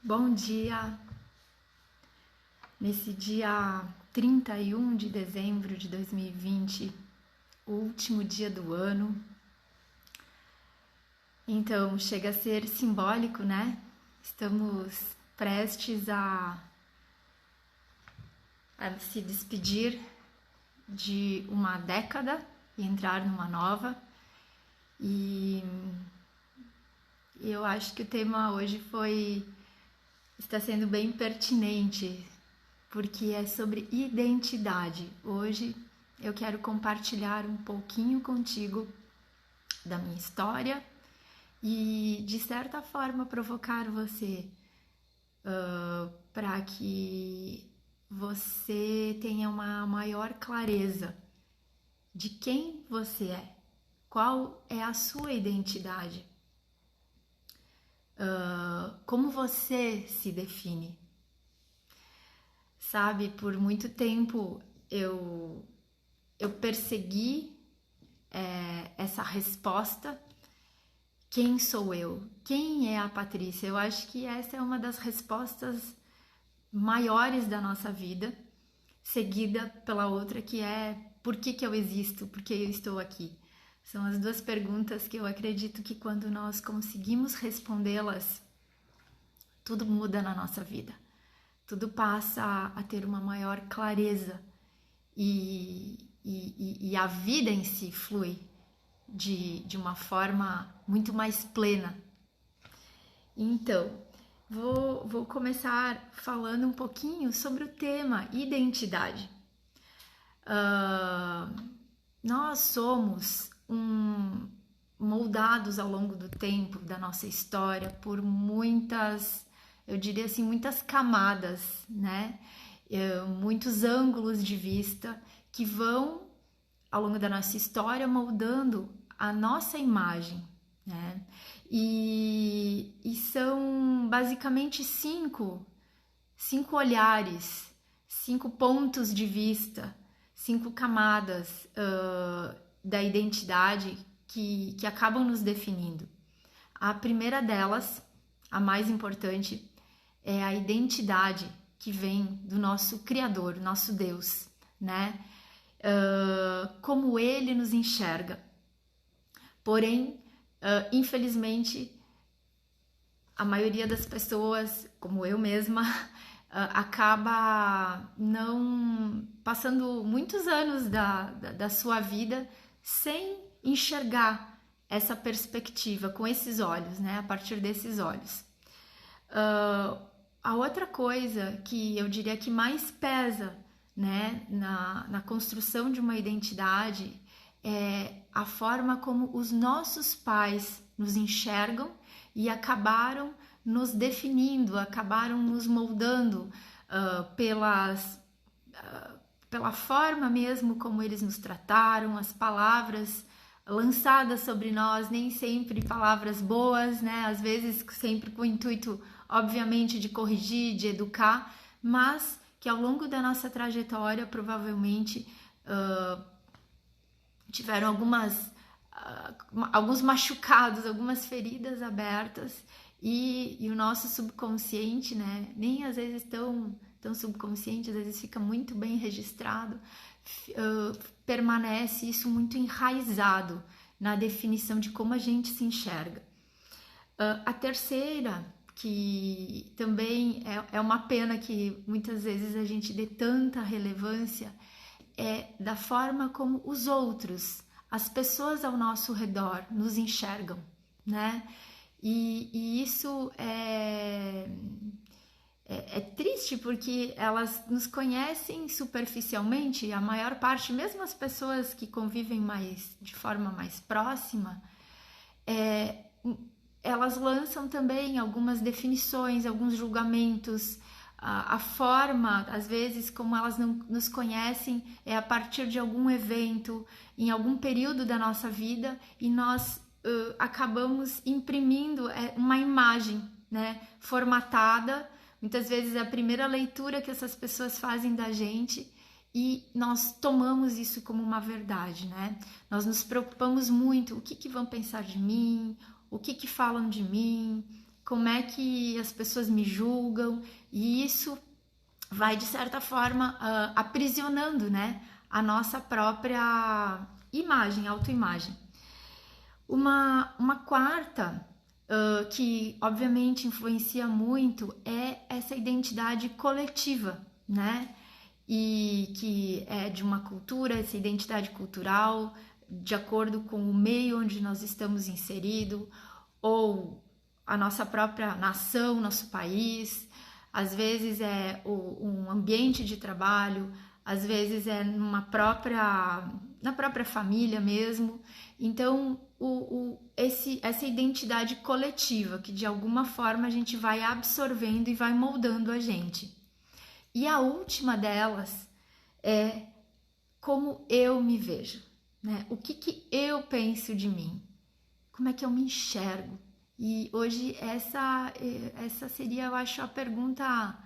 Bom dia! Nesse dia 31 de dezembro de 2020, o último dia do ano. Então, chega a ser simbólico, né? Estamos prestes a se despedir de uma década e entrar numa nova. E eu acho que o tema hoje está sendo bem pertinente, porque é sobre identidade. Hoje eu quero compartilhar um pouquinho contigo da minha história e, de certa forma, provocar você para que você tenha uma maior clareza de quem você é, qual é a sua identidade. Como você se define? Sabe, por muito tempo eu persegui essa resposta. Quem sou eu? Quem é a Patrícia? Eu acho que essa é uma das respostas maiores da nossa vida, seguida pela outra que é por que eu existo, por que eu estou aqui. São as duas perguntas que eu acredito que quando nós conseguimos respondê-las, tudo muda na nossa vida. Tudo passa a ter uma maior clareza e a vida em si flui de uma forma muito mais plena. Então, vou começar falando um pouquinho sobre o tema identidade. Nós somos moldados ao longo do tempo, da nossa história, por muitas, eu diria assim, muitas camadas, né? Muitos ângulos de vista que vão, ao longo da nossa história, moldando a nossa imagem, né? E são basicamente cinco olhares, 5 pontos de vista, 5 camadas da identidade que acabam nos definindo. A primeira delas, a mais importante, é a identidade que vem do nosso Criador, nosso Deus, né? Como Ele nos enxerga. Porém, infelizmente, a maioria das pessoas, como eu mesma, acaba não passando muitos anos da sua vida sem enxergar essa perspectiva com esses olhos, né? A partir desses olhos. A outra coisa que eu diria que mais pesa, né, na construção de uma identidade é a forma como os nossos pais nos enxergam e acabaram nos definindo, acabaram nos moldando pela forma mesmo como eles nos trataram, as palavras lançadas sobre nós, nem sempre palavras boas, né? Às vezes sempre com o intuito, obviamente, de corrigir, de educar, mas que ao longo da nossa trajetória provavelmente tiveram alguns machucados, algumas feridas abertas e o nosso subconsciente, né, nem às vezes tão subconsciente, às vezes fica muito bem registrado, permanece isso muito enraizado na definição de como a gente se enxerga. A terceira, que também é uma pena que muitas vezes a gente dê tanta relevância, é da forma como os outros, as pessoas ao nosso redor nos enxergam, né? E isso é triste porque elas nos conhecem superficialmente, a maior parte, mesmo as pessoas que convivem de forma mais próxima, elas lançam também algumas definições, alguns julgamentos. A forma, às vezes, como elas não nos conhecem é a partir de algum evento, em algum período da nossa vida, e nós acabamos imprimindo uma imagem, né, formatada. Muitas vezes é a primeira leitura que essas pessoas fazem da gente e nós tomamos isso como uma verdade, né? Nós nos preocupamos muito, o que vão pensar de mim, o que falam de mim, como é que as pessoas me julgam, e isso vai, de certa forma, aprisionando, né, a nossa própria imagem, autoimagem. Uma quarta, que obviamente influencia muito, é essa identidade coletiva, né? E que é de uma cultura, essa identidade cultural, de acordo com o meio onde nós estamos inseridos, ou a nossa própria nação, nosso país, às vezes é um ambiente de trabalho, às vezes é na própria família mesmo. Então, essa identidade coletiva que de alguma forma a gente vai absorvendo e vai moldando a gente. E a última delas é como eu me vejo, né? O que eu penso de mim? Como é que eu me enxergo? E hoje essa seria, eu acho, a pergunta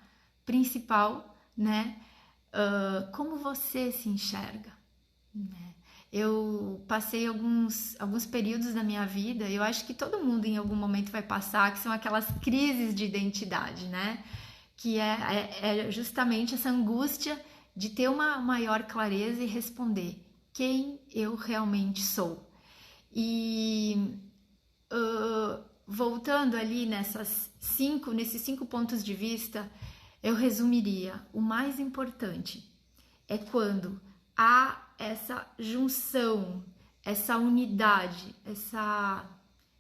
principal, né? Como você se enxerga? Né? Eu passei alguns períodos da minha vida, eu acho que todo mundo em algum momento vai passar, que são aquelas crises de identidade, né? Que é justamente essa angústia de ter uma maior clareza e responder quem eu realmente sou. E voltando ali nesses 5 pontos de vista, eu resumiria: o mais importante é quando há essa junção, essa unidade, essa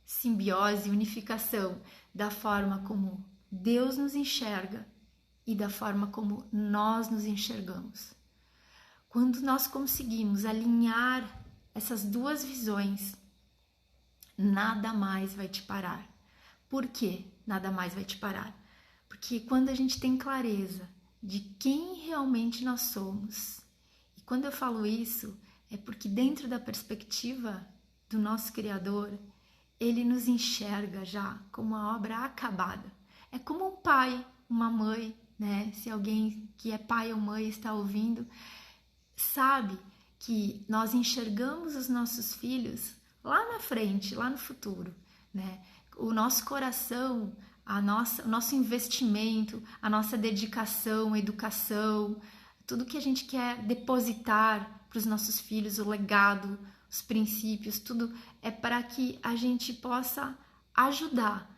simbiose, unificação da forma como Deus nos enxerga e da forma como nós nos enxergamos. Quando nós conseguimos alinhar essas duas visões, nada mais vai te parar. Por quê? Nada mais vai te parar. Porque quando a gente tem clareza de quem realmente nós somos, e quando eu falo isso, é porque dentro da perspectiva do nosso Criador, Ele nos enxerga já como uma obra acabada. É como um pai, uma mãe, né? Se alguém que é pai ou mãe está ouvindo, sabe que nós enxergamos os nossos filhos lá na frente, lá no futuro, né? O nosso coração, o nosso investimento, a nossa dedicação, educação, tudo que a gente quer depositar para os nossos filhos, o legado, os princípios, tudo é para que a gente possa ajudar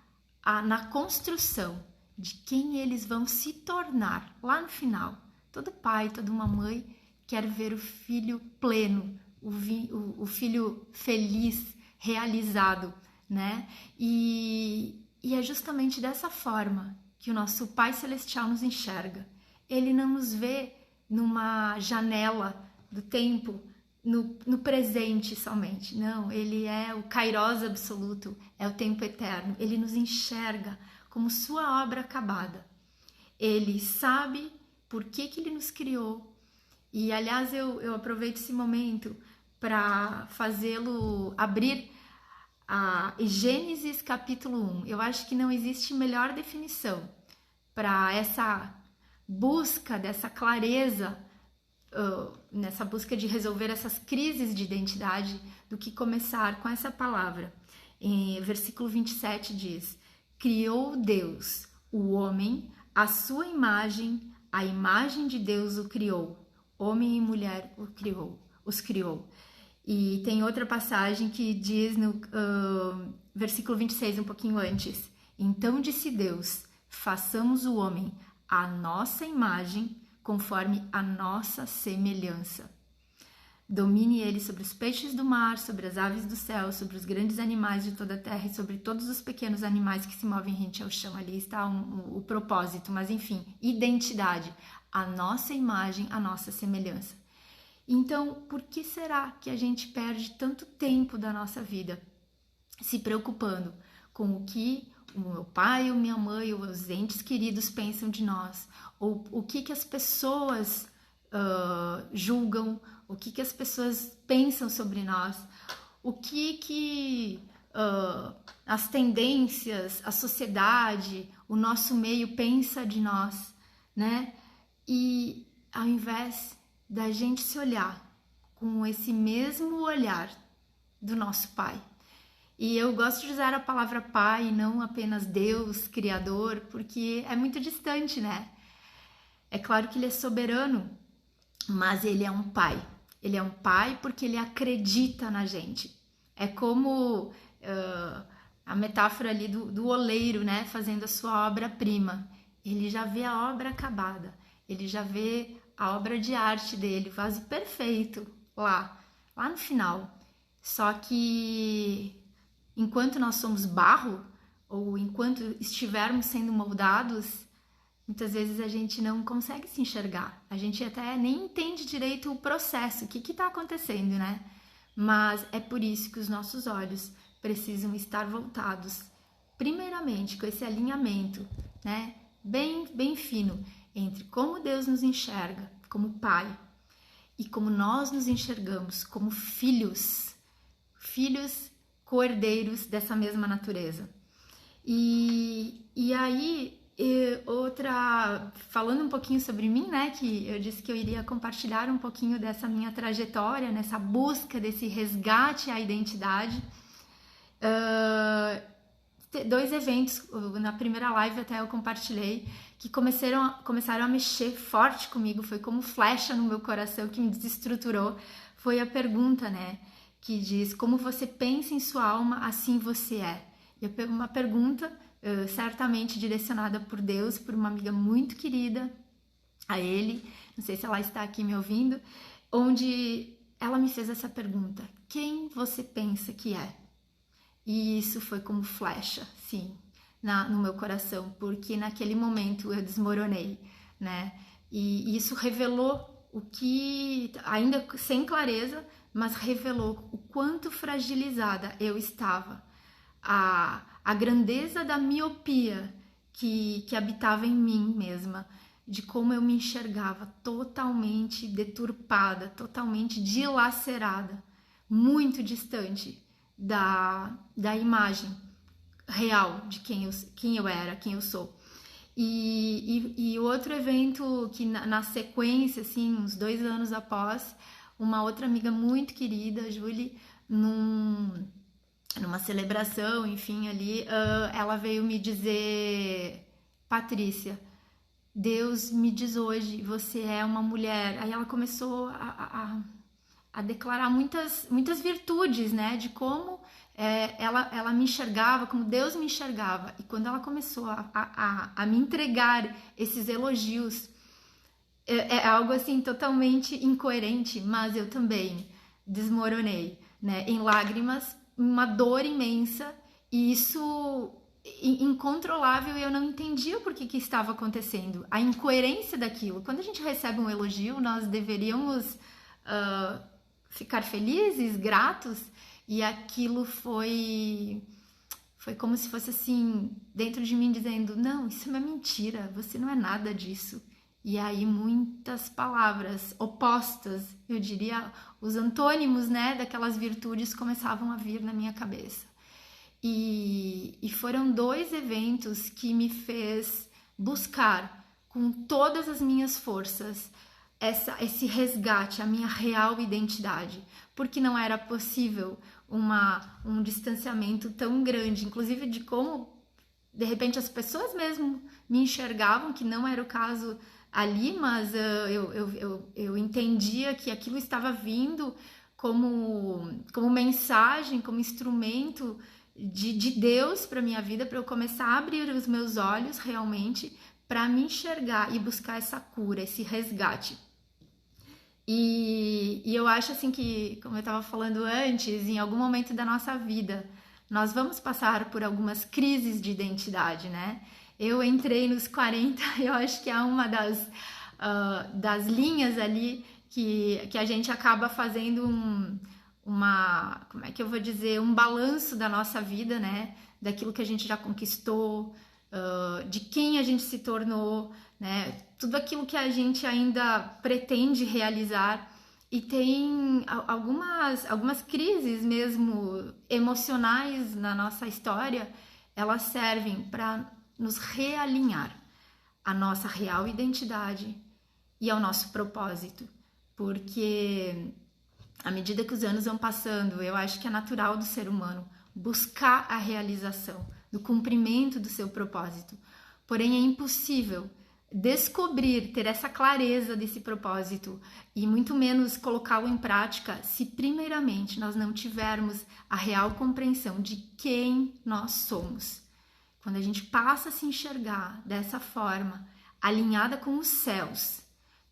na construção de quem eles vão se tornar lá no final. Todo pai, toda uma mãe quer ver o filho pleno, o filho feliz, realizado, né? E é justamente dessa forma que o nosso Pai Celestial nos enxerga. Ele não nos vê numa janela do tempo, no presente somente. Não, Ele é o Kairos absoluto, é o tempo eterno. Ele nos enxerga como sua obra acabada. Ele sabe por que Ele nos criou. E, aliás, eu aproveito esse momento para fazê-lo abrir a Gênesis capítulo 1. Eu acho que não existe melhor definição para essa busca dessa clareza, nessa busca de resolver essas crises de identidade, do que começar com essa palavra. Em versículo 27 diz: criou Deus o homem, à sua imagem, a imagem de Deus o criou. Homem e mulher os criou. E tem outra passagem que diz no versículo 26, um pouquinho antes: então disse Deus, façamos o homem à nossa imagem, conforme a nossa semelhança. Domine ele sobre os peixes do mar, sobre as aves do céu, sobre os grandes animais de toda a terra e sobre todos os pequenos animais que se movem rente ao chão. Ali está o propósito, mas enfim, identidade. A nossa imagem, a nossa semelhança. Então, por que será que a gente perde tanto tempo da nossa vida se preocupando com o que o meu pai, ou minha mãe, ou os entes queridos pensam de nós? Ou o que as pessoas julgam? O que as pessoas pensam sobre nós? O que as tendências, a sociedade, o nosso meio pensa de nós, né? E ao invés da gente se olhar com esse mesmo olhar do nosso Pai E eu gosto de usar a palavra pai, não apenas Deus, Criador, porque é muito distante, né? É claro que ele é soberano, mas ele é um pai. Ele é um pai porque ele acredita na gente. É como a metáfora ali do oleiro, né? Fazendo a sua obra-prima. Ele já vê a obra acabada. Ele já vê a obra de arte dele, o vaso perfeito, lá no final. Só que enquanto nós somos barro, ou enquanto estivermos sendo moldados, muitas vezes a gente não consegue se enxergar. A gente até nem entende direito o processo, o que está acontecendo, né? Mas é por isso que os nossos olhos precisam estar voltados, primeiramente, com esse alinhamento, né? Bem fino, entre como Deus nos enxerga como pai e como nós nos enxergamos como filhos co-herdeiros dessa mesma natureza. E aí, falando um pouquinho sobre mim, né, que eu disse que eu iria compartilhar um pouquinho dessa minha trajetória, nessa busca desse resgate à identidade. Dois eventos, na primeira live até eu compartilhei, que começaram a mexer forte comigo, foi como flecha no meu coração, que me desestruturou. Foi a pergunta, né, que diz: como você pensa em sua alma, assim você é. E uma pergunta certamente direcionada por Deus, por uma amiga muito querida a ele, não sei se ela está aqui me ouvindo, onde ela me fez essa pergunta: quem você pensa que é? E isso foi como flecha, sim, no meu coração, porque naquele momento eu desmoronei, né? E isso revelou o que, ainda sem clareza, mas revelou o quanto fragilizada eu estava, a grandeza da miopia que habitava em mim mesma, de como eu me enxergava totalmente deturpada, totalmente dilacerada, muito distante da imagem real de quem eu era, quem eu sou. E outro evento que na sequência, assim, uns 2 anos após, uma outra amiga muito querida, Julie, numa celebração, enfim, ali, ela veio me dizer: Patrícia, Deus me diz hoje, você é uma mulher. Aí ela começou a declarar muitas virtudes, né, de como ela me enxergava, como Deus me enxergava. E quando ela começou a me entregar esses elogios, é algo assim totalmente incoerente, mas eu também desmoronei, né, em lágrimas, uma dor imensa, e isso incontrolável, e eu não entendia por que estava acontecendo, a incoerência daquilo. Quando a gente recebe um elogio, nós deveríamos ficar felizes, gratos, e aquilo foi como se fosse assim, dentro de mim dizendo: não, isso é mentira, você não é nada disso. E aí muitas palavras opostas, eu diria, os antônimos, né, daquelas virtudes começavam a vir na minha cabeça. E foram 2 eventos que me fez buscar com todas as minhas forças esse resgate, a minha real identidade, porque não era possível um distanciamento tão grande, inclusive de como, de repente, as pessoas mesmo me enxergavam, que não era o caso ali, mas eu entendia que aquilo estava vindo como mensagem, como instrumento de Deus para minha vida, para eu começar a abrir os meus olhos realmente, para me enxergar e buscar essa cura, esse resgate. E eu acho assim que, como eu estava falando antes, em algum momento da nossa vida, nós vamos passar por algumas crises de identidade, né? Eu entrei nos 40, eu acho que é uma das linhas ali que a gente acaba fazendo como é que eu vou dizer, um balanço da nossa vida, né? Daquilo que a gente já conquistou, de quem a gente se tornou, né? Tudo aquilo que a gente ainda pretende realizar. E tem algumas crises mesmo emocionais na nossa história, elas servem para nos realinhar à nossa real identidade e ao nosso propósito. Porque à medida que os anos vão passando, eu acho que é natural do ser humano buscar a realização, do cumprimento do seu propósito. Porém, é impossível descobrir, ter essa clareza desse propósito e muito menos colocá-lo em prática se primeiramente nós não tivermos a real compreensão de quem nós somos. Quando a gente passa a se enxergar dessa forma, alinhada com os céus,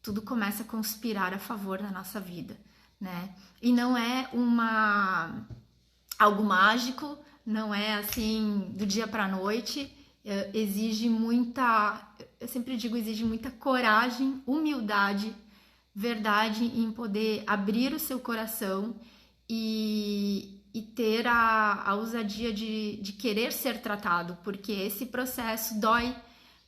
tudo começa a conspirar a favor da nossa vida, né? E não é algo mágico, não é assim do dia para a noite, exige muita, eu sempre digo, exige muita coragem, humildade, verdade em poder abrir o seu coração e ter a ousadia de querer ser tratado, porque esse processo dói,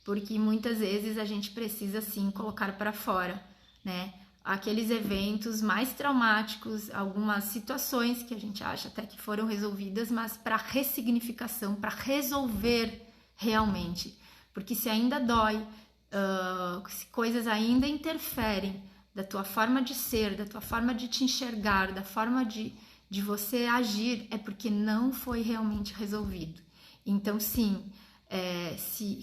porque muitas vezes a gente precisa sim colocar para fora, né? Aqueles eventos mais traumáticos, algumas situações que a gente acha até que foram resolvidas, mas para ressignificação, para resolver realmente, porque se ainda dói, se coisas ainda interferem da tua forma de ser, da tua forma de te enxergar, da forma de você agir, é porque não foi realmente resolvido. Então sim,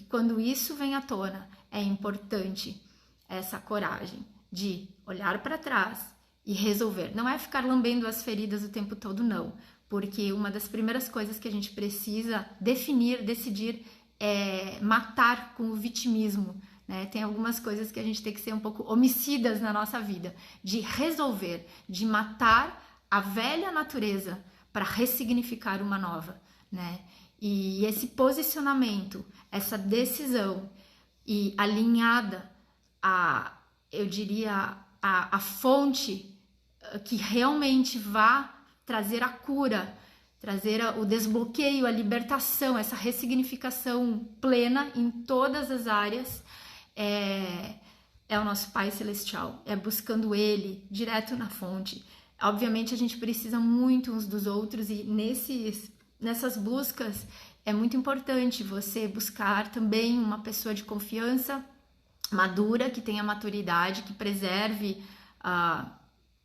quando isso vem à tona, é importante essa coragem de olhar para trás e resolver. Não é ficar lambendo as feridas o tempo todo, não, porque uma das primeiras coisas que a gente precisa decidir é matar com o vitimismo, né? Tem algumas coisas que a gente tem que ser um pouco homicidas na nossa vida, de resolver, de matar a velha natureza para ressignificar uma nova, né? E esse posicionamento, essa decisão e alinhada eu diria, a fonte que realmente vá trazer a cura, trazer o desbloqueio, a libertação, essa ressignificação plena em todas as áreas, é o nosso Pai Celestial, é buscando Ele direto na fonte. Obviamente a gente precisa muito uns dos outros e nessas buscas é muito importante você buscar também uma pessoa de confiança, madura, que tenha maturidade, que preserve,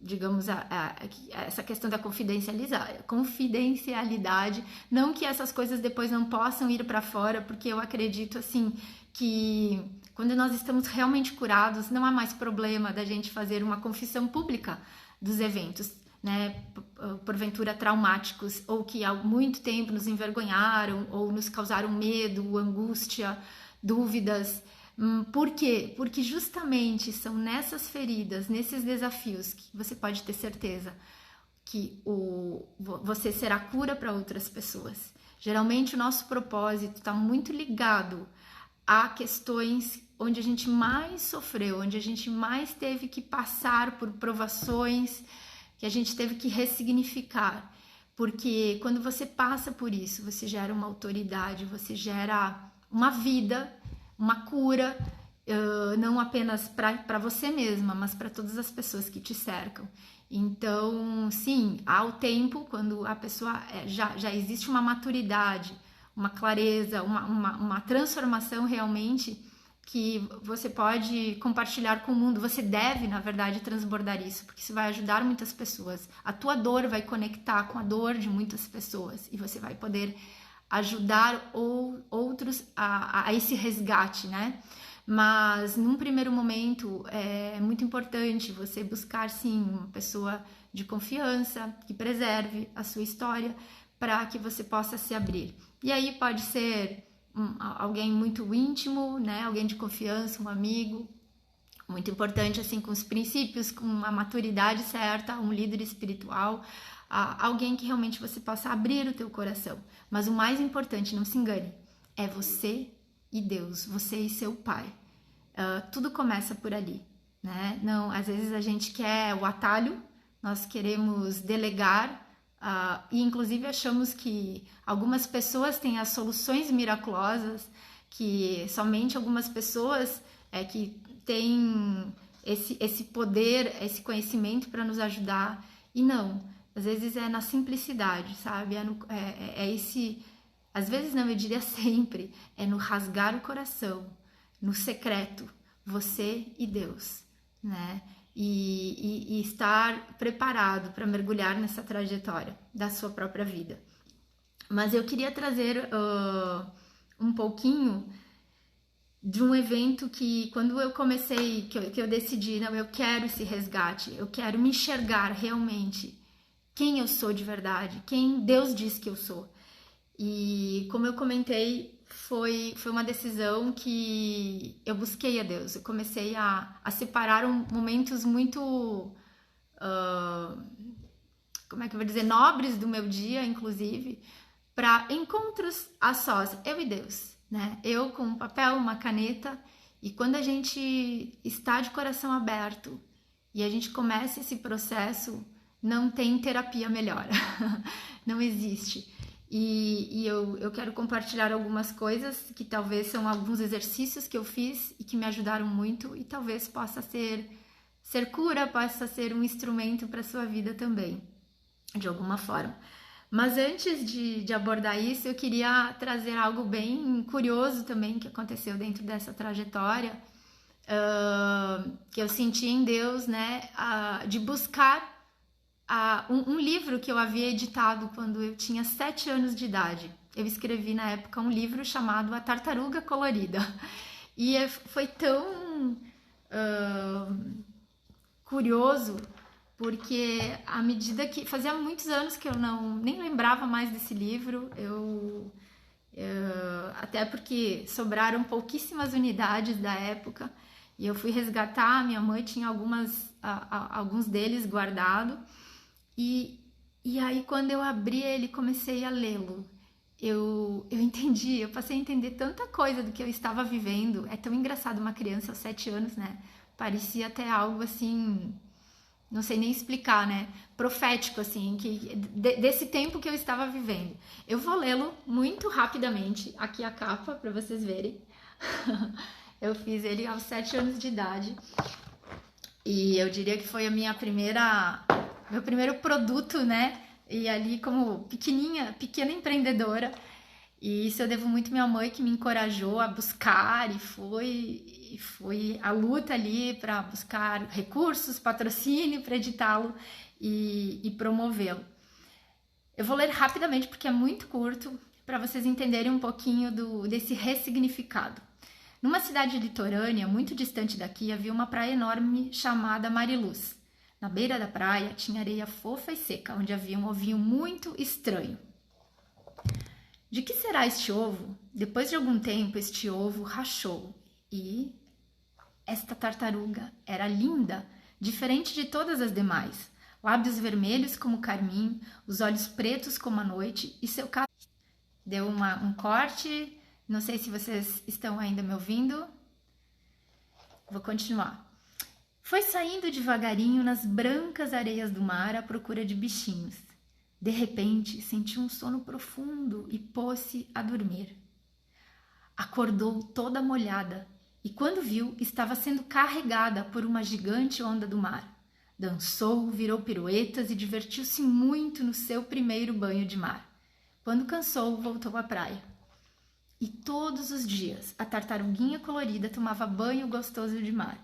digamos, essa questão da confidencialidade, não que essas coisas depois não possam ir para fora, porque eu acredito, assim, que quando nós estamos realmente curados, não há mais problema da gente fazer uma confissão pública dos eventos, né, porventura traumáticos, ou que há muito tempo nos envergonharam, ou nos causaram medo, angústia, dúvidas. Por quê? Porque justamente são nessas feridas, nesses desafios, que você pode ter certeza que você será cura para outras pessoas. Geralmente o nosso propósito está muito ligado a questões onde a gente mais sofreu, onde a gente mais teve que passar por provações, que a gente teve que ressignificar. Porque quando você passa por isso, você gera uma autoridade, você gera uma vida, uma cura, não apenas para você mesma, mas para todas as pessoas que te cercam. Então, sim, há o tempo, quando a pessoa já existe uma maturidade, uma clareza, uma transformação realmente que você pode compartilhar com o mundo. Você deve, na verdade, transbordar isso, porque isso vai ajudar muitas pessoas. A tua dor vai conectar com a dor de muitas pessoas e você vai poder ajudar outros a esse resgate, né? Mas num primeiro momento é muito importante você buscar sim uma pessoa de confiança que preserve a sua história para que você possa se abrir. E aí pode ser alguém muito íntimo, né? Alguém de confiança, um amigo, muito importante assim, com os princípios, com a maturidade certa, um líder espiritual, alguém que realmente você possa abrir o teu coração. Mas o mais importante, não se engane, é você e Deus, você e seu Pai. Tudo começa por ali, né? Não, às vezes a gente quer o atalho, nós queremos delegar, e inclusive achamos que algumas pessoas têm as soluções miraculosas, que somente algumas pessoas que têm esse poder, esse conhecimento para nos ajudar, e não, às vezes é na simplicidade, sabe? Às vezes não, eu diria sempre, é no rasgar o coração, no secreto, você e Deus, né? E estar preparado para mergulhar nessa trajetória da sua própria vida. Mas eu queria trazer um pouquinho de um evento que, quando eu comecei, que eu decidi, não, eu quero esse resgate, eu quero me enxergar realmente quem eu sou de verdade, quem Deus diz que eu sou. E como eu comentei, foi uma decisão que eu busquei a Deus. Eu comecei a separar momentos muito, como é que eu vou dizer, nobres do meu dia, inclusive, para encontros a sós, eu e Deus, né? Eu com um papel, uma caneta, e quando a gente está de coração aberto e a gente começa esse processo, não tem terapia melhor, não existe. E eu quero compartilhar algumas coisas que talvez são alguns exercícios que eu fiz e que me ajudaram muito, e talvez possa ser cura, possa ser um instrumento para a sua vida também, de alguma forma. Mas antes de abordar isso, eu queria trazer algo bem curioso também que aconteceu dentro dessa trajetória, que eu senti em Deus, né, de buscar um livro que eu havia editado quando eu tinha 7 anos de idade. Eu escrevi na época um livro chamado A Tartaruga Colorida. E foi tão curioso, porque à medida que... Fazia muitos anos que eu nem lembrava mais desse livro, até porque sobraram pouquíssimas unidades da época, e eu fui resgatar, minha mãe tinha alguns deles guardados, e aí quando eu abri ele, comecei a lê-lo, eu entendi, eu passei a entender tanta coisa do que eu estava vivendo. É tão engraçado, uma criança aos 7 anos, né? Parecia até algo assim, não sei nem explicar, né? Profético, assim, desse tempo que eu estava vivendo. Eu vou lê-lo muito rapidamente, aqui a capa, para vocês verem. Eu fiz ele aos 7 anos de idade, e eu diria que foi a meu primeiro produto, né? E ali como pequena empreendedora, e isso eu devo muito à minha mãe, que me encorajou a buscar, e foi a luta ali para buscar recursos, patrocínio para editá-lo e promovê-lo. Eu vou ler rapidamente porque é muito curto, para vocês entenderem um pouquinho desse ressignificado. Numa cidade litorânea, muito distante daqui, havia uma praia enorme chamada Mariluz. Na beira da praia tinha areia fofa e seca, onde havia um ovinho muito estranho. De que será este ovo? Depois de algum tempo, este ovo rachou e esta tartaruga era linda, diferente de todas as demais. Lábios vermelhos como carmim, os olhos pretos como a noite e seu cabelo. Deu um corte, não sei se vocês estão ainda me ouvindo. Vou continuar. Foi saindo devagarinho nas brancas areias do mar à procura de bichinhos. De repente, sentiu um sono profundo e pôs-se a dormir. Acordou toda molhada e, quando viu, estava sendo carregada por uma gigante onda do mar. Dançou, virou piruetas e divertiu-se muito no seu primeiro banho de mar. Quando cansou, voltou à praia. E todos os dias a tartaruguinha colorida tomava banho gostoso de mar.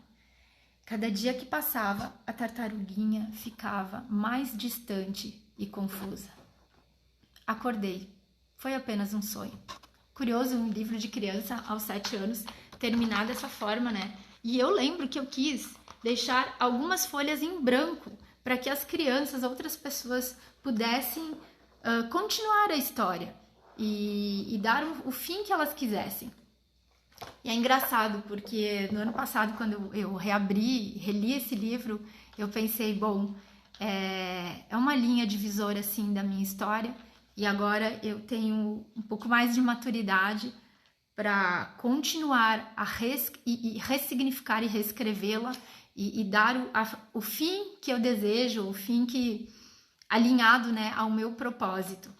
Cada dia que passava, a tartaruguinha ficava mais distante e confusa. Acordei. Foi apenas um sonho. Curioso, um livro de criança aos 7 anos terminar dessa forma, né? E eu lembro que eu quis deixar algumas folhas em branco para que as crianças, outras pessoas, pudessem continuar a história e dar o fim que elas quisessem. E é engraçado porque no ano passado, quando eu reli esse livro, eu pensei, bom, é uma linha divisória assim da minha história, e agora eu tenho um pouco mais de maturidade para continuar a ressignificar e reescrevê-la e dar o fim que eu desejo, o fim alinhado, né, ao meu propósito,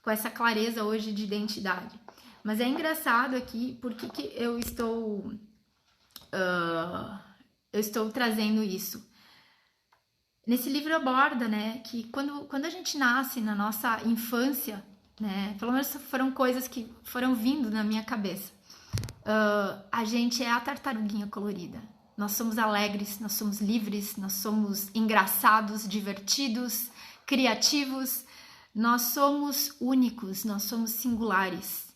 com essa clareza hoje de identidade. Mas é engraçado aqui, porque que eu estou trazendo isso. Nesse livro aborda, né, que quando a gente nasce na nossa infância, né, pelo menos foram coisas que foram vindo na minha cabeça, a gente é a tartaruguinha colorida. Nós somos alegres, nós somos livres, nós somos engraçados, divertidos, criativos. Nós somos únicos, nós somos singulares.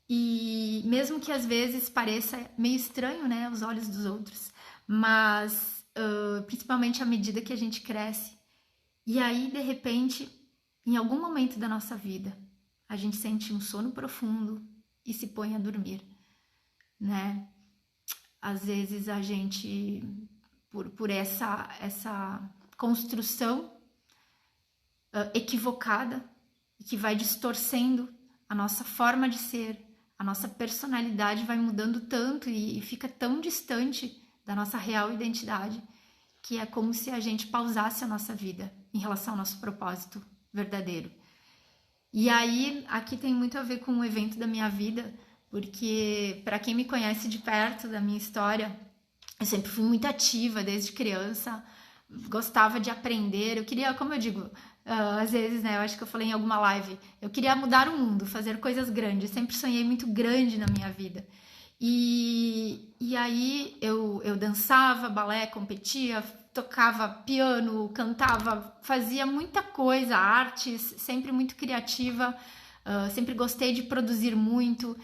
E mesmo que às vezes pareça meio estranho, né, aos olhos dos outros, mas principalmente à medida que a gente cresce, e aí de repente, em algum momento da nossa vida, a gente sente um sono profundo e se põe a dormir, né? Às vezes a gente, por essa construção equivocada, que vai distorcendo a nossa forma de ser, a nossa personalidade vai mudando tanto e fica tão distante da nossa real identidade, que é como se a gente pausasse a nossa vida em relação ao nosso propósito verdadeiro. E aí, aqui tem muito a ver com um evento da minha vida, porque para quem me conhece de perto da minha história, eu sempre fui muito ativa desde criança, gostava de aprender, eu queria, como eu digo, às vezes, né, eu acho que eu falei em alguma live, eu queria mudar o mundo, fazer coisas grandes, sempre sonhei muito grande na minha vida. E aí eu dançava, balé, competia, tocava piano, cantava, fazia muita coisa, artes, sempre muito criativa, sempre gostei de produzir muito,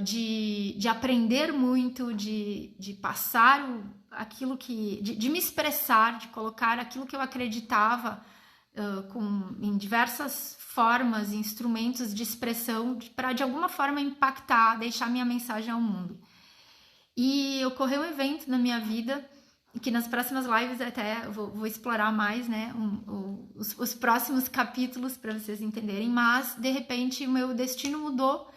de aprender muito, de passar aquilo que... de me expressar, de colocar aquilo que eu acreditava em diversas formas, instrumentos de expressão, para de alguma forma impactar, deixar minha mensagem ao mundo. E ocorreu um evento na minha vida, que nas próximas lives até vou explorar mais, né, os próximos capítulos para vocês entenderem, mas de repente o meu destino mudou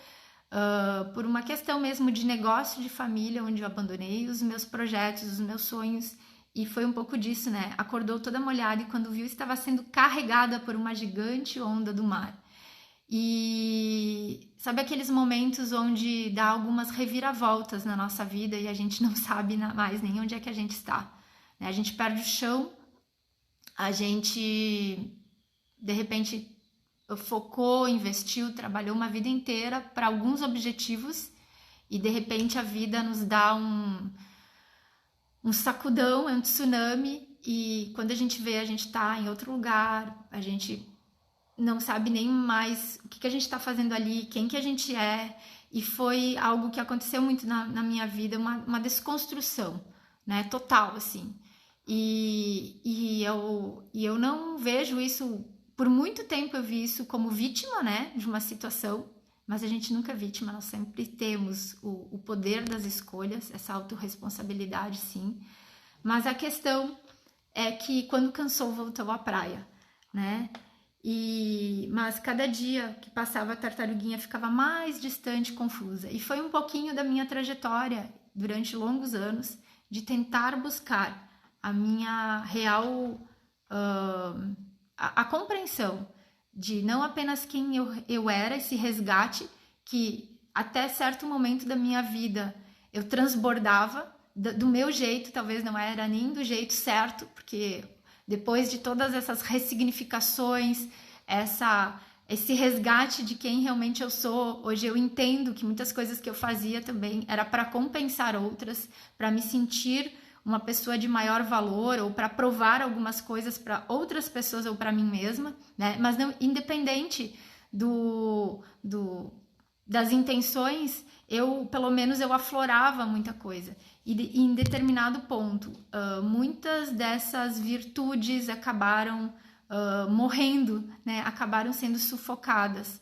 por uma questão mesmo de negócio, de família, onde eu abandonei os meus projetos, os meus sonhos, e foi um pouco disso, né, acordou toda molhada e quando viu estava sendo carregada por uma gigante onda do mar. E sabe aqueles momentos onde dá algumas reviravoltas na nossa vida e a gente não sabe mais nem onde é que a gente está, né? A gente perde o chão, a gente de repente focou, investiu, trabalhou uma vida inteira para alguns objetivos e de repente a vida nos dá um sacudão, um tsunami e quando a gente vê a gente está em outro lugar, a gente não sabe nem mais o que a gente está fazendo ali, quem que a gente é, e foi algo que aconteceu muito na minha vida, uma desconstrução, né, total, assim, e eu não vejo isso, por muito tempo eu vi isso como vítima, né, de uma situação, mas a gente nunca é vítima, nós sempre temos o poder das escolhas, essa autorresponsabilidade, sim, mas a questão é que quando cansou, voltou à praia, né, mas cada dia que passava a tartaruguinha ficava mais distante, confusa. E foi um pouquinho da minha trajetória durante longos anos de tentar buscar a minha real a compreensão de não apenas quem eu era, esse resgate que até certo momento da minha vida eu transbordava do meu jeito, talvez não era nem do jeito certo, porque depois de todas essas ressignificações, esse resgate de quem realmente eu sou, hoje eu entendo que muitas coisas que eu fazia também era para compensar outras, para me sentir uma pessoa de maior valor ou para provar algumas coisas para outras pessoas ou para mim mesma, né? Mas não, independente das intenções, pelo menos eu aflorava muita coisa. E em determinado ponto, muitas dessas virtudes acabaram morrendo, né? Acabaram sendo sufocadas.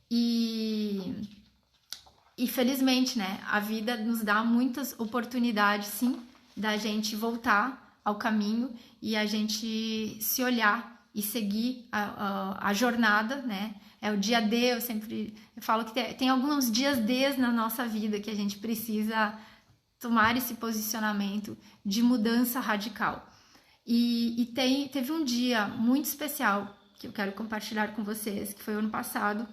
E felizmente, né? A vida nos dá muitas oportunidades, sim, da gente voltar ao caminho e a gente se olhar e seguir a jornada, né? É o dia D, eu falo que tem alguns dias D na nossa vida que a gente precisa tomar esse posicionamento de mudança radical. E teve um dia muito especial que eu quero compartilhar com vocês, que foi o ano passado,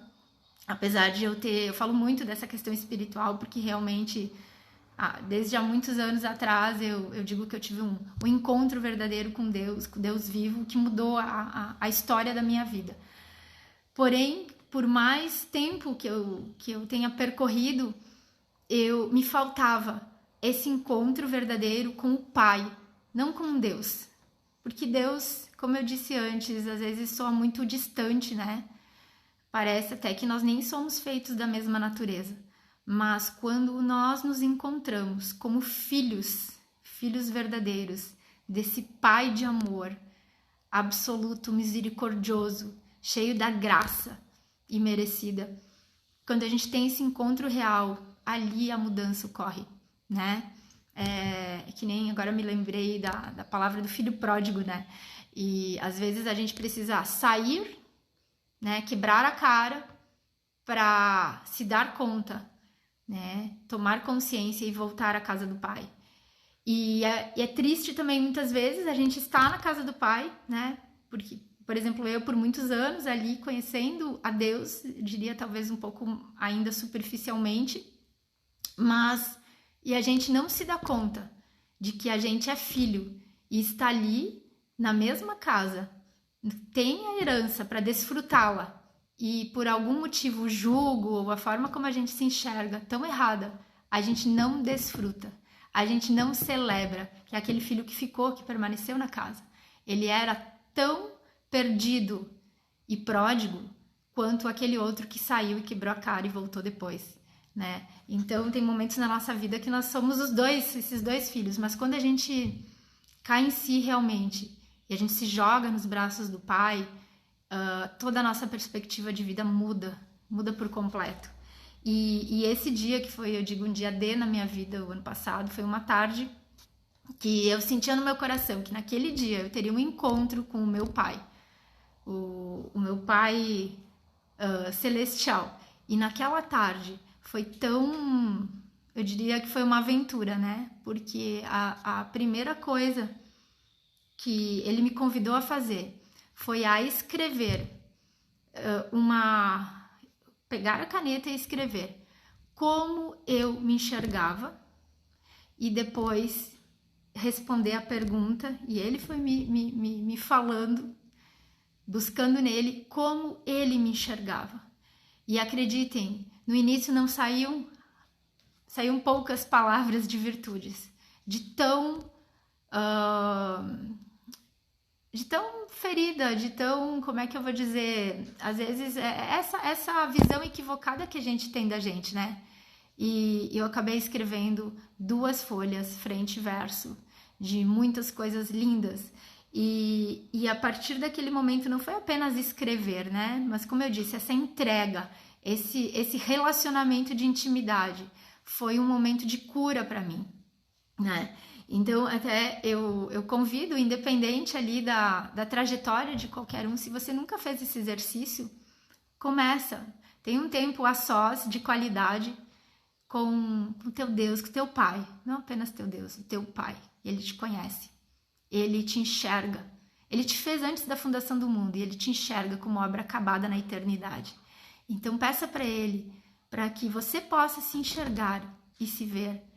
apesar de eu falo muito dessa questão espiritual, porque realmente, desde há muitos anos atrás, eu digo que eu tive um encontro verdadeiro com Deus vivo, que mudou a história da minha vida. Porém, por mais tempo que eu tenha percorrido, me faltava esse encontro verdadeiro com o Pai, não com Deus. Porque Deus, como eu disse antes, às vezes soa muito distante, né? Parece até que nós nem somos feitos da mesma natureza. Mas quando nós nos encontramos como filhos verdadeiros desse Pai de amor, absoluto, misericordioso, cheio da graça imerecida, quando a gente tem esse encontro real, ali a mudança ocorre, né? Que nem agora me lembrei da palavra do filho pródigo, né? E às vezes a gente precisa sair, né? Quebrar a cara para se dar conta, né? Tomar consciência e voltar à casa do Pai. E é triste também, muitas vezes, a gente está na casa do Pai, né? Porque, por exemplo, eu, por muitos anos ali, conhecendo a Deus, eu diria talvez um pouco ainda superficialmente, e a gente não se dá conta de que a gente é filho e está ali na mesma casa, tem a herança para desfrutá-la e por algum motivo o julgo ou a forma como a gente se enxerga tão errada, a gente não desfruta. A gente não celebra que aquele filho que ficou, que permaneceu na casa, ele era tão perdido e pródigo quanto aquele outro que saiu e quebrou a cara e voltou depois, né? Então tem momentos na nossa vida que nós somos esses dois filhos, mas quando a gente cai em si realmente e a gente se joga nos braços do Pai, toda a nossa perspectiva de vida muda por completo. E esse dia que foi, eu digo, um dia D na minha vida, o ano passado, foi uma tarde que eu sentia no meu coração que naquele dia eu teria um encontro com o meu pai, o meu pai celestial. E naquela tarde foi tão, eu diria que foi uma aventura, né? Porque a primeira coisa que ele me convidou a fazer foi a escrever pegar a caneta e escrever como eu me enxergava e depois responder a pergunta, e ele foi me falando, buscando nele como ele me enxergava. E acreditem, no início não saíam poucas palavras de virtudes, de tão ferida, de tão, como é que eu vou dizer, às vezes essa visão equivocada que a gente tem da gente, né? E eu acabei escrevendo 2 folhas, frente e verso, de muitas coisas lindas. E a partir daquele momento não foi apenas escrever, né? Mas como eu disse, essa entrega, esse relacionamento de intimidade foi um momento de cura para mim, né? Então, até eu convido, independente ali da trajetória de qualquer um, se você nunca fez esse exercício, começa. Tem um tempo a sós, de qualidade, com o teu Deus, com o teu Pai. Não apenas teu Deus, o teu Pai. Ele te conhece, ele te enxerga. Ele te fez antes da fundação do mundo e ele te enxerga como obra acabada na eternidade. Então, peça para ele, para que você possa se enxergar e se ver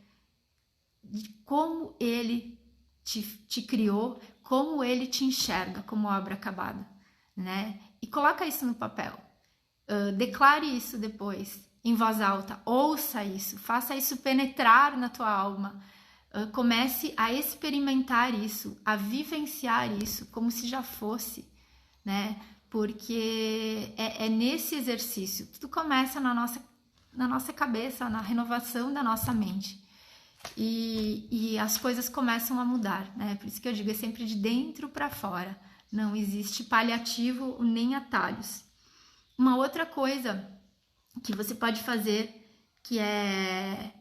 de como ele te criou, como ele te enxerga como obra acabada, né? E coloca isso no papel. Declare isso depois, em voz alta. Ouça isso, faça isso penetrar na tua alma. Comece a experimentar isso, a vivenciar isso, como se já fosse, né? Porque é nesse exercício. Tudo começa na nossa cabeça, na renovação da nossa mente. E as coisas começam a mudar, né? Por isso que eu digo, é sempre de dentro para fora. Não existe paliativo nem atalhos. Uma outra coisa que você pode fazer, que é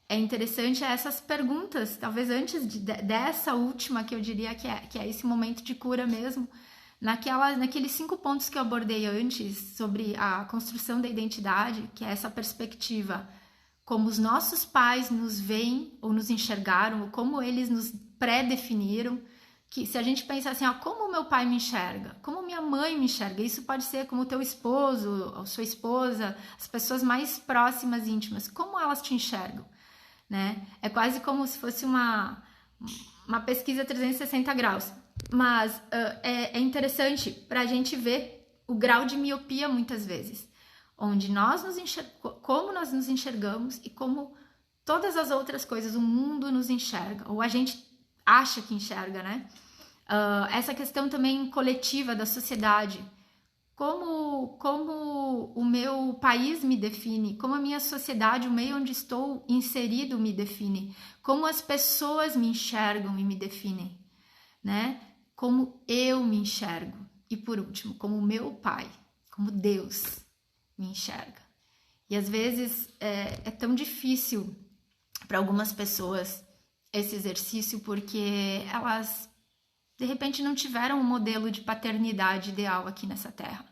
interessante, é essas perguntas, talvez antes dessa última, que eu diria que é esse momento de cura mesmo, naqueles 5 pontos que eu abordei antes, sobre a construção da identidade, que é essa perspectiva, como os nossos pais nos veem ou nos enxergaram, ou como eles nos pré-definiram, que se a gente pensar assim, como o meu pai me enxerga, como minha mãe me enxerga, isso pode ser como o teu esposo, ou sua esposa, as pessoas mais próximas, íntimas, como elas te enxergam, né? É quase como se fosse uma pesquisa 360 graus, mas é interessante para a gente ver o grau de miopia muitas vezes, onde como nós nos enxergamos e como todas as outras coisas, o mundo nos enxerga, ou a gente acha que enxerga, né? Essa questão também coletiva da sociedade. Como o meu país me define, como a minha sociedade, o meio onde estou inserido me define, como as pessoas me enxergam e me definem, né? Como eu me enxergo. E por último, como o meu pai, como Deus me enxerga. E às vezes é tão difícil para algumas pessoas esse exercício porque elas de repente não tiveram um modelo de paternidade ideal aqui nessa terra,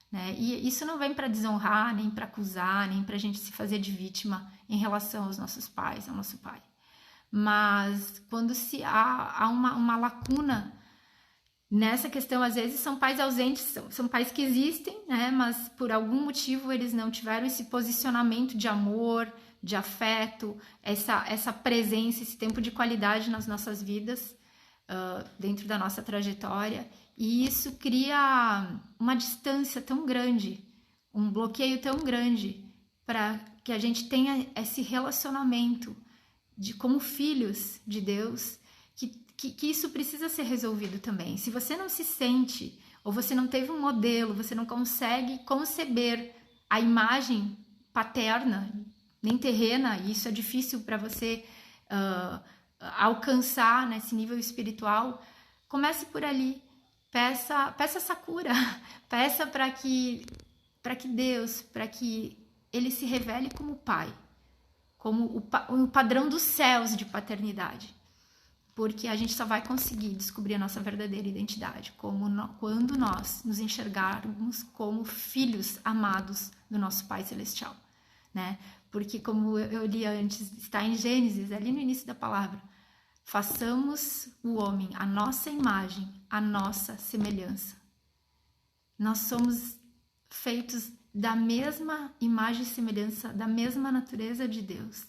né? E isso não vem para desonrar, nem para acusar, nem para a gente se fazer de vítima em relação aos nossos pais, ao nosso pai. Mas quando há uma lacuna nessa questão, às vezes são pais ausentes, são pais que existem, né? Mas por algum motivo eles não tiveram esse posicionamento de amor, de afeto, essa presença, esse tempo de qualidade nas nossas vidas, dentro da nossa trajetória, e isso cria uma distância tão grande, um bloqueio tão grande para que a gente tenha esse relacionamento de como filhos de Deus, que isso precisa ser resolvido também. Se você não se sente, ou você não teve um modelo, você não consegue conceber a imagem paterna, nem terrena, e isso é difícil para você alcançar nesse nível espiritual, comece por ali, peça essa cura, peça para que Deus, para que Ele se revele como Pai, como o padrão dos céus de paternidade, porque a gente só vai conseguir descobrir a nossa verdadeira identidade quando nós nos enxergarmos como filhos amados do nosso Pai Celestial, né? Porque, como eu li antes, está em Gênesis, ali no início da palavra, façamos o homem a nossa imagem, a nossa semelhança. Nós somos feitos da mesma imagem e semelhança, da mesma natureza de Deus.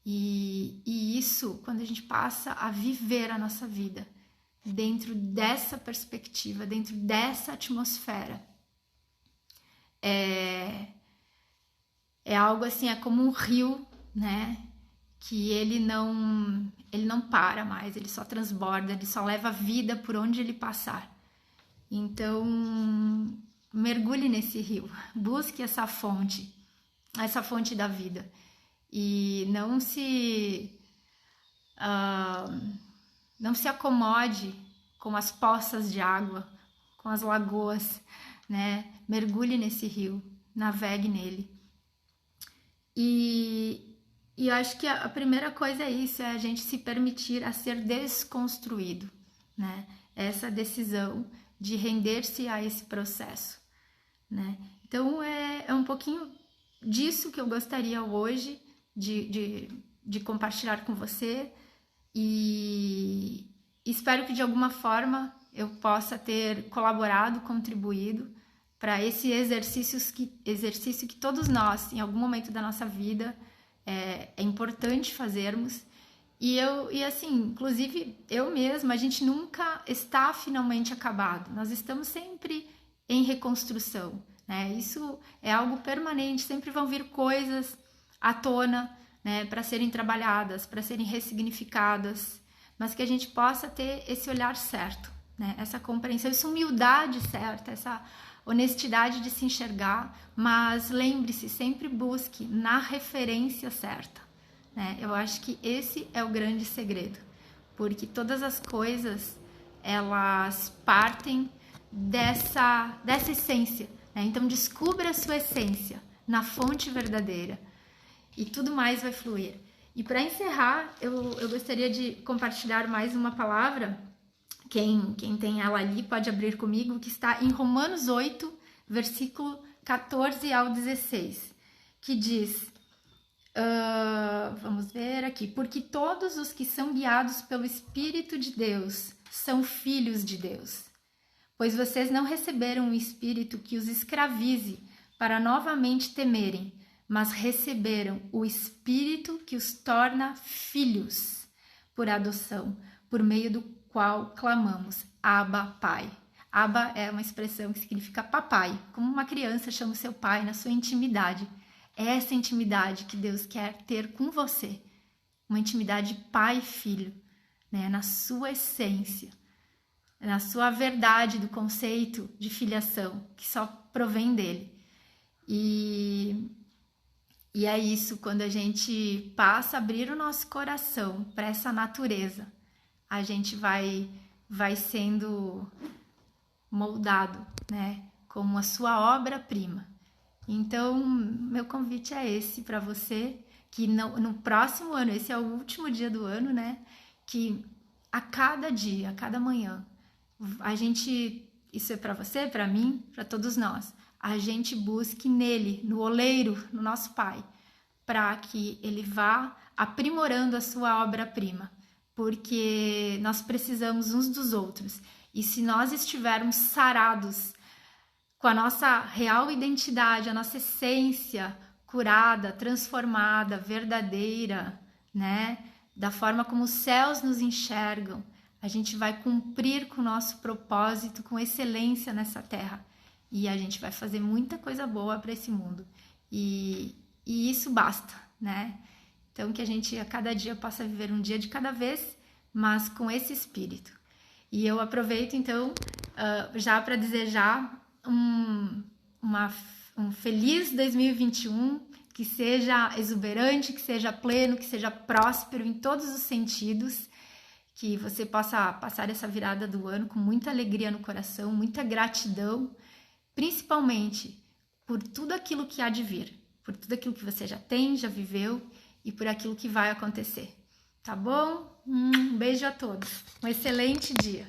E isso, quando a gente passa a viver a nossa vida dentro dessa perspectiva, dentro dessa atmosfera, é algo assim, é como um rio, né? Que ele não para mais, ele só transborda, ele só leva a vida por onde ele passar. Então, mergulhe nesse rio, busque essa fonte da vida. E não se acomode com as poças de água, com as lagoas, né? Mergulhe nesse rio, navegue nele. E eu acho que a primeira coisa é isso, é a gente se permitir a ser desconstruído, né? Essa decisão de render-se a esse processo, né? Então, é um pouquinho disso que eu gostaria hoje de compartilhar com você, e espero que de alguma forma eu possa ter colaborado, contribuído para esse exercício que todos nós, em algum momento da nossa vida, é importante fazermos. E assim, inclusive eu mesma, a gente nunca está finalmente acabado, nós estamos sempre em reconstrução, né? Isso é algo permanente, sempre vão vir coisas à tona, né, para serem trabalhadas, para serem ressignificadas, mas que a gente possa ter esse olhar certo, né? Essa compreensão, essa humildade certa, essa honestidade de se enxergar, mas lembre-se, sempre busque na referência certa, né? Eu acho que esse é o grande segredo, porque todas as coisas, elas partem dessa essência, né? Então descubra a sua essência na fonte verdadeira e tudo mais vai fluir. E para encerrar, eu gostaria de compartilhar mais uma palavra. Quem tem ela ali pode abrir comigo, que está em Romanos 8, versículo 14 ao 16, que diz, vamos ver aqui, porque todos os que são guiados pelo Espírito de Deus são filhos de Deus, pois vocês não receberam um espírito que os escravize para novamente temerem, mas receberam o Espírito que os torna filhos por adoção, por meio do qual clamamos, Abba, Pai. Abba é uma expressão que significa papai, como uma criança chama o seu pai na sua intimidade. É essa intimidade que Deus quer ter com você, uma intimidade pai e filho, né, na sua essência. na sua verdade do conceito de filiação, que só provém dele. E é isso, quando a gente passa a abrir o nosso coração para essa natureza, a gente vai sendo moldado, né, como a sua obra-prima. Então, meu convite é esse para você, que no próximo ano, esse é o último dia do ano, né, que a cada dia, a cada manhã, a gente, isso é para você, para mim, para todos nós, a gente busque nele, no oleiro, no nosso Pai, para que ele vá aprimorando a sua obra-prima, porque nós precisamos uns dos outros. E se nós estivermos sarados com a nossa real identidade, a nossa essência curada, transformada, verdadeira, né, da forma como os céus nos enxergam, a gente vai cumprir com o nosso propósito com excelência nessa terra. E a gente vai fazer muita coisa boa para esse mundo. E isso basta, né? Então, que a gente a cada dia possa viver um dia de cada vez, mas com esse espírito. E eu aproveito, então, já para desejar um feliz 2021, que seja exuberante, que seja pleno, que seja próspero em todos os sentidos, que você possa passar essa virada do ano com muita alegria no coração, muita gratidão, principalmente por tudo aquilo que há de vir, por tudo aquilo que você já tem, já viveu e por aquilo que vai acontecer. Tá bom? Um beijo a todos. Um excelente dia.